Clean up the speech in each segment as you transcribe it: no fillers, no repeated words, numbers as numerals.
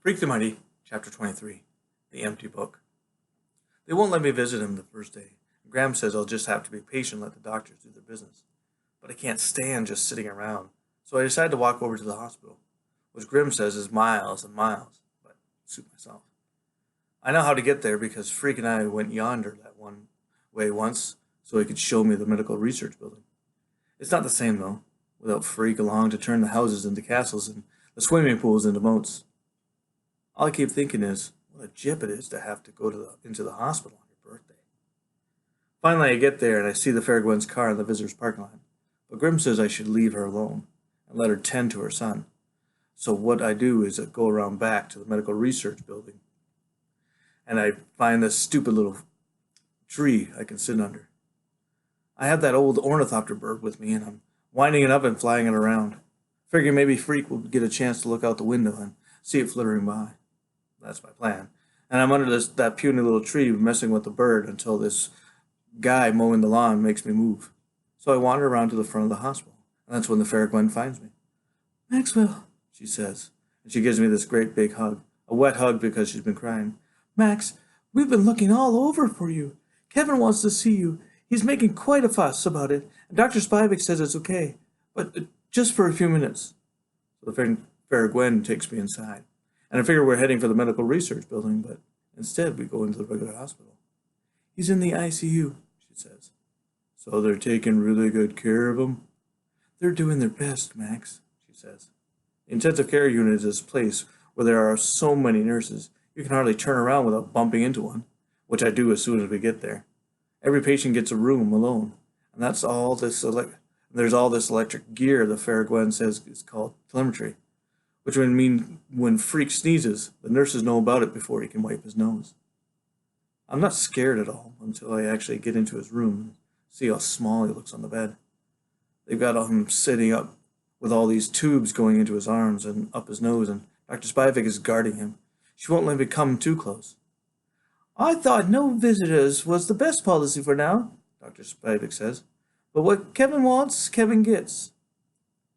Freak the Mighty, Chapter 23, The Empty Book. They won't let me visit him the first day. Graham says I'll just have to be patient and let the doctors do their business. But I can't stand just sitting around, so I decide to walk over to the hospital, which Grim says is miles and miles, but suit myself. I know how to get there because Freak and I went yonder that one way once so he could show me the medical research building. It's not the same though, without Freak along to turn the houses into castles and the swimming pools into moats. All I keep thinking is, what a jip it is to have to go into the hospital on your birthday. Finally, I get there and I see the Fair Gwen's car in the visitor's parking lot. But Grim says I should leave her alone and let her tend to her son. So what I do is I go around back to the medical research building and I find this stupid little tree I can sit under. I have that old ornithopter bird with me and I'm winding it up and flying it around, figuring maybe Freak will get a chance to look out the window and see it flittering by. That's my plan. And I'm under that puny little tree messing with the bird until this guy mowing the lawn makes me move. So I wander around to the front of the hospital, and that's when the Fair Gwen finds me. "Maxwell," she says, and she gives me this great big hug, a wet hug because she's been crying. "Max, we've been looking all over for you. Kevin wants to see you. He's making quite a fuss about it, and Dr. Spivak says it's okay, but just for a few minutes." So the Fair Gwen takes me inside, and I figure we're heading for the medical research building, but instead we go into the regular hospital. "He's in the ICU," she says. "So they're taking really good care of him?" "They're doing their best, Max," she says. The intensive care unit is this place where there are so many nurses, you can hardly turn around without bumping into one, which I do as soon as we get there. Every patient gets a room alone, and there's all this electric gear the Fair Gwen says is called telemetry, which would mean when Freak sneezes, the nurses know about it before he can wipe his nose. I'm not scared at all until I actually get into his room and see how small he looks on the bed. They've got him sitting up with all these tubes going into his arms and up his nose, and Dr. Spivak is guarding him. She won't let me come too close. "I thought no visitors was the best policy for now," Dr. Spivak says. "But what Kevin wants, Kevin gets."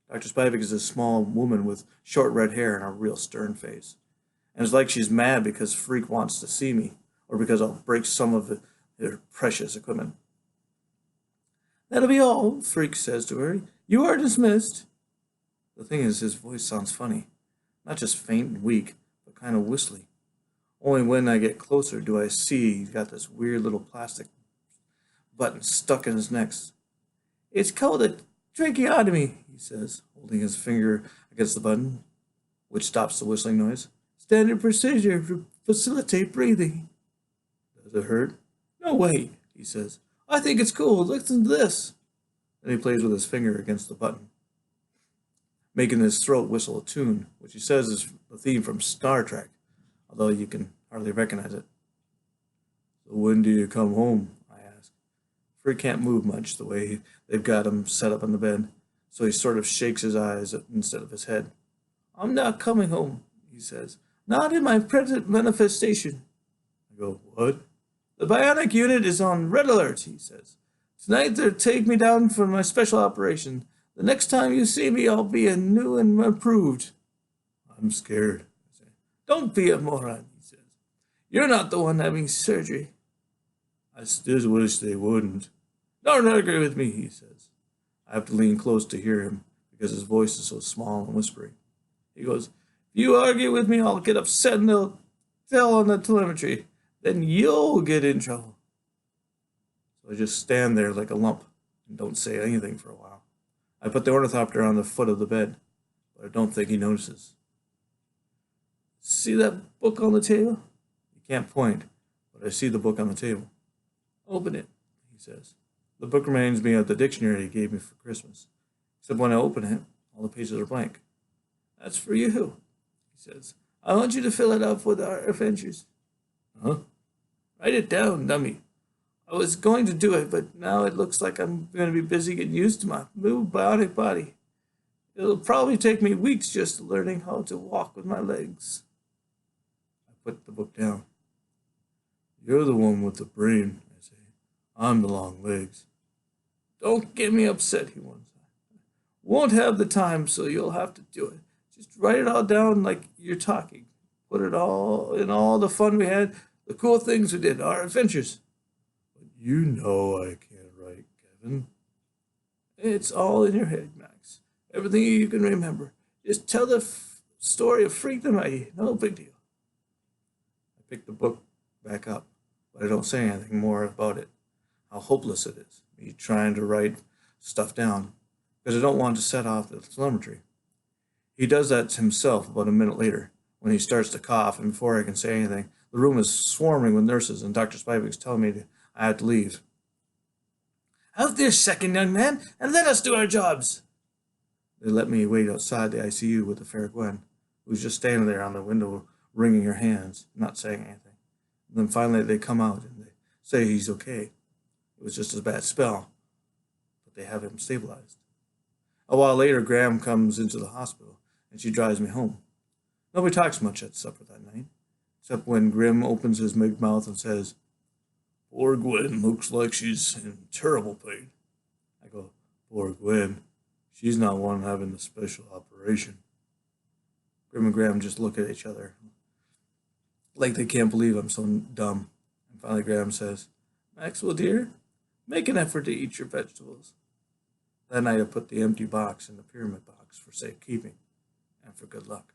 Dr. Spivak is a small woman with short red hair and a real stern face. And it's like she's mad because Freak wants to see me, or because I'll break some of her precious equipment. "That'll be all," Freak says to her. "You are dismissed." The thing is, his voice sounds funny. Not just faint and weak, but kind of whistly. Only when I get closer do I see he's got this weird little plastic button stuck in his neck. "It's called a tracheotomy," he says, holding his finger against the button, which stops the whistling noise. "Standard procedure to facilitate breathing." "Does it hurt?" "No way," he says. "I think it's cool. Listen to this." Then he plays with his finger against the button, making his throat whistle a tune, which he says is the theme from Star Trek, although you can hardly recognize it. "So when do you come home?" I ask. Freak can't move much the way they've got him set up on the bed, so he sort of shakes his eyes instead of his head. "I'm not coming home," he says. "Not in my present manifestation." I go, "What?" "The bionic unit is on red alert," he says. "Tonight they'll take me down for my special operation. The next time you see me, I'll be a new and improved." "I'm scared," I say. "Don't be a moron," he says. "You're not the one having surgery." "I still wish they wouldn't." "Don't argue with me," he says. I have to lean close to hear him because his voice is so small and whispery. He goes, "If you argue with me, I'll get upset and they'll tell on the telemetry. Then you'll get in trouble." So I just stand there like a lump and don't say anything for a while. I put the ornithopter on the foot of the bed, but I don't think he notices. "See that book on the table?" He can't point, but I see the book on the table. "Open it," he says. The book reminds me of the dictionary he gave me for Christmas, except when I open it, all the pages are blank. "That's for you," he says. "I want you to fill it up with our adventures." "Huh?" "Write it down, dummy. I was going to do it, but now it looks like I'm going to be busy getting used to my new bionic body. It'll probably take me weeks just learning how to walk with my legs." I put the book down. "You're the one with the brain," I say. "I'm the long legs." "Don't get me upset," he warns. "Won't have the time, so you'll have to do it. Just write it all down like you're talking. put it all in all the fun we had, the cool things we did, our adventures. But you know I can't write, Kevin. It's all in your head, Max. Everything you can remember. Just tell the story of Freak the Mighty. No big deal. I pick the book back up, but I don't say anything more about it. How hopeless it is, me trying to write stuff down, because I don't want to set off the telemetry. He does that himself about a minute later, when he starts to cough, and before I can say anything, the room is swarming with nurses, and Dr. Spivak's telling me I have to leave. Out this second, young man, and let us do our jobs. They let me wait outside the ICU with the fair Gwen, who's just standing there on the window, wringing her hands, not saying anything. And then finally they come out and they say he's okay. It was just a bad spell, but they have him stabilized. A while later, Graham comes into the hospital, and she drives me home. Nobody talks much at supper that night, except when Grim opens his big mouth and says, "Poor Gwen looks like she's in terrible pain." I go, "Poor Gwen. She's not one having the special operation." Grim and Graham just look at each other, like they can't believe I'm so dumb. And finally Graham says, "Maxwell, dear, make an effort to eat your vegetables." That night I put the empty box in the pyramid box for safekeeping and for good luck.